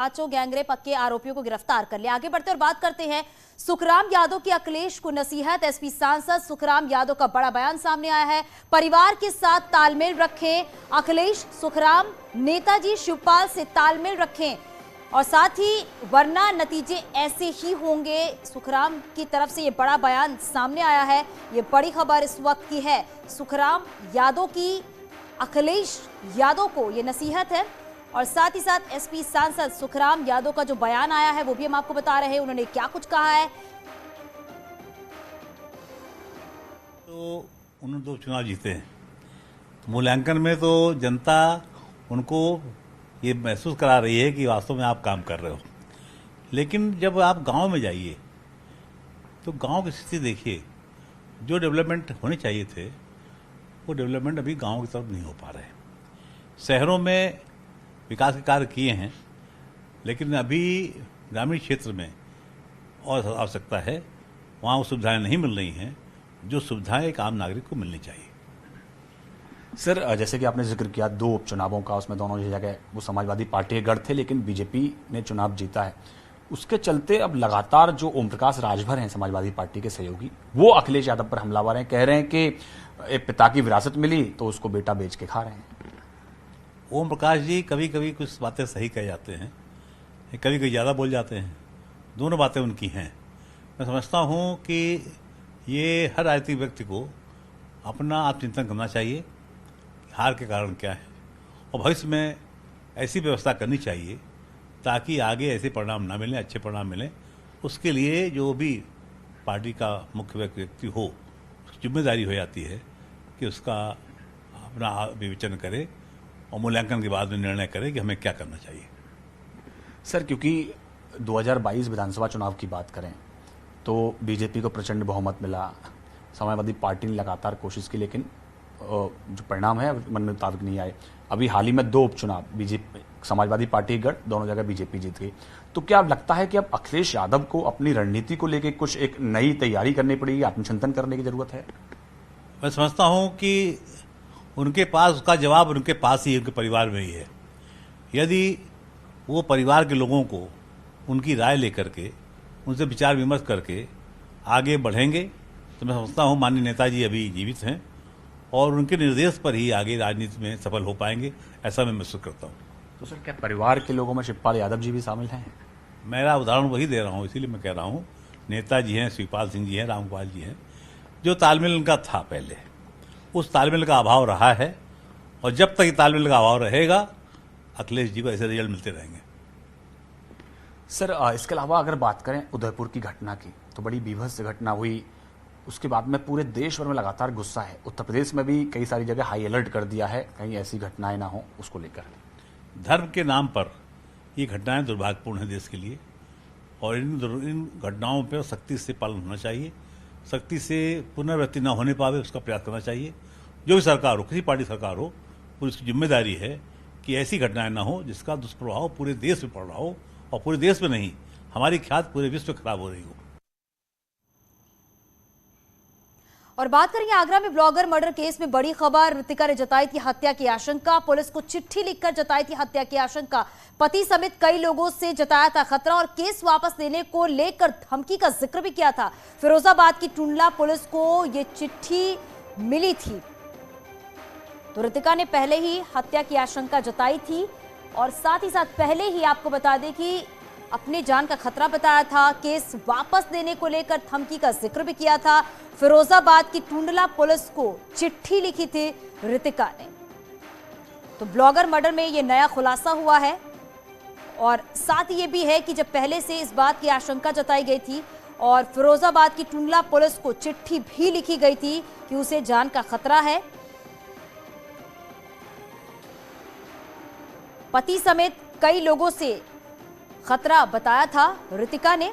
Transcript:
पांचों गैंगरेप के आरोपियों को गिरफ्तार कर लिया। आगे बढ़ते और बात करते हैं सुखराम यादव की अखिलेश को नसीहत। एसपी सांसद सुखराम यादव का बड़ा बयान सामने आया है। परिवार के साथ तालमेल रखें अखिलेश, सुखराम नेताजी शिवपाल से तालमेल रखें और साथ ही वरना नतीजे ऐसे ही होंगे। सुखराम की तरफ से ये बड़ा बयान सामने आया है। ये बड़ी खबर इस वक्त की है। सुखराम यादव की अखिलेश यादव को ये नसीहत है और साथ ही साथ एसपी सांसद सुखराम यादव का जो बयान आया है वो भी हम आपको बता रहे हैं। उन्होंने क्या कुछ कहा है। तो उन्होंने 2 चुनाव जीते हैं, तो मूल्यांकन में तो जनता उनको ये महसूस करा रही है कि वास्तव में आप काम कर रहे हो। लेकिन जब आप गांव में जाइए तो गांव की स्थिति देखिए। जो डेवलपमेंट होने चाहिए थे वो डेवलपमेंट अभी गांव की तरफ नहीं हो पा रहे। शहरों में विकास के कार्य किए हैं, लेकिन अभी ग्रामीण क्षेत्र में और आवश्यकता है। वहाँ वो सुविधाएं नहीं मिल रही हैं जो सुविधाएं एक आम नागरिक को मिलनी चाहिए। सर, जैसे कि आपने जिक्र किया 2 उपचुनावों का, उसमें दोनों जगह वो समाजवादी पार्टी के गढ़ थे, लेकिन बीजेपी ने चुनाव जीता है। उसके चलते अब लगातार जो ओम प्रकाश राजभर हैं समाजवादी पार्टी के सहयोगी, वो अखिलेश यादव पर हमलावर हैं। कह रहे हैं कि एक पिता की विरासत मिली तो उसको बेटा बेच के खा रहे हैं। ओम प्रकाश जी कभी कभी कुछ बातें सही कह जाते हैं, कभी कभी ज़्यादा बोल जाते हैं। दोनों बातें उनकी हैं। मैं समझता हूँ कि ये हर राजनीतिक व्यक्ति को अपना आत्मचिंतन करना चाहिए, हार के कारण क्या है, और भविष्य में ऐसी व्यवस्था करनी चाहिए ताकि आगे ऐसे परिणाम ना मिलें, अच्छे परिणाम मिलें। उसके लिए जो भी पार्टी का मुख्य व्यक्ति हो, उसकी जिम्मेदारी हो जाती है कि उसका अपना विवेचन करे और मूल्यांकन के बाद में निर्णय करे कि हमें क्या करना चाहिए। सर, क्योंकि 2022 विधानसभा चुनाव की बात करें तो बीजेपी को प्रचंड बहुमत मिला, समाजवादी पार्टी ने लगातार कोशिश की, लेकिन जो परिणाम है मन मुताबिक नहीं आए। अभी हाल ही में 2 उपचुनाव बीजेपी समाजवादी पार्टी गढ़, दोनों जगह बीजेपी जीत गई। तो क्या लगता है कि अब अखिलेश यादव को अपनी रणनीति को लेकर कुछ एक नई तैयारी करनी पड़ेगी, आत्मचिंतन करने की जरूरत है? मैं समझता हूँ कि उनके पास उसका जवाब उनके पास ही, उनके परिवार में ही है। यदि वो परिवार के लोगों को उनकी राय लेकर के, उनसे विचार विमर्श करके आगे बढ़ेंगे तो मैं समझता हूँ माननीय नेताजी अभी जीवित हैं और उनके निर्देश पर ही आगे राजनीति में सफल हो पाएंगे, ऐसा मैं महसूस करता हूँ। तो सर, क्या परिवार के लोगों में शिवपाल यादव जी भी शामिल हैं? मेरा उदाहरण वही दे रहा हूँ, इसीलिए मैं कह रहा हूँ नेताजी हैं, शिवपाल सिंह जी हैं, रामगोपाल जी हैं। जो तालमेल उनका था पहले, उस तालमेल का अभाव रहा है और जब तक ये तालमेल का अभाव रहेगा अखिलेश जी को ऐसे रिजल्ट मिलते रहेंगे। सर, इसके अलावा अगर बात करें उदयपुर की घटना की, तो बड़ी बीभत्स घटना हुई। उसके बाद में पूरे देश भर में लगातार गुस्सा है। उत्तर प्रदेश में भी कई सारी जगह हाई अलर्ट कर दिया है, कहीं ऐसी घटनाएं ना हो उसको लेकर। धर्म के नाम पर ये घटनाएं दुर्भाग्यपूर्ण है देश के लिए और इन घटनाओं पर सख्ती से पालन होना चाहिए। सख्ती से पुनरावृत्ति न होने पावे उसका प्रयास करना चाहिए। जो भी सरकार हो, किसी पार्टी सरकार हो, उसकी जिम्मेदारी है कि ऐसी घटनाएं ना हो जिसका दुष्प्रभाव पूरे देश में पड़ रहा हो और पूरे देश में नहीं, हमारी ख्याति पूरे विश्व में खराब हो रही हो। और बात करेंगे आगरा में ब्लॉगर मर्डर केस में बड़ी खबर। ऋतिका ने जताई थी हत्या की आशंका, पुलिस को चिट्ठी लिखकर जताई थी हत्या की आशंका। पति समेत कई लोगों से जताया था खतरा और केस वापस लेने को लेकर धमकी का जिक्र भी किया था। फिरोजाबाद की टुंडला पुलिस को ये चिट्ठी मिली थी, तो ऋतिका ने पहले ही हत्या की आशंका जताई थी और साथ ही साथ पहले ही आपको बता दें कि अपनी जान का खतरा बताया था। केस वापस लेने को लेकर धमकी का जिक्र भी किया था। फिरोजाबाद की टुंडला पुलिस को चिट्ठी लिखी थी ऋतिका ने। तो ब्लॉगर मर्डर में यह नया खुलासा हुआ है और साथ ये भी है कि जब पहले से इस बात की आशंका जताई गई थी और फिरोजाबाद की टुंडला पुलिस को चिट्ठी भी लिखी गई थी कि उसे जान का खतरा है। पति समेत कई लोगों से खतरा बताया था ऋतिका ने।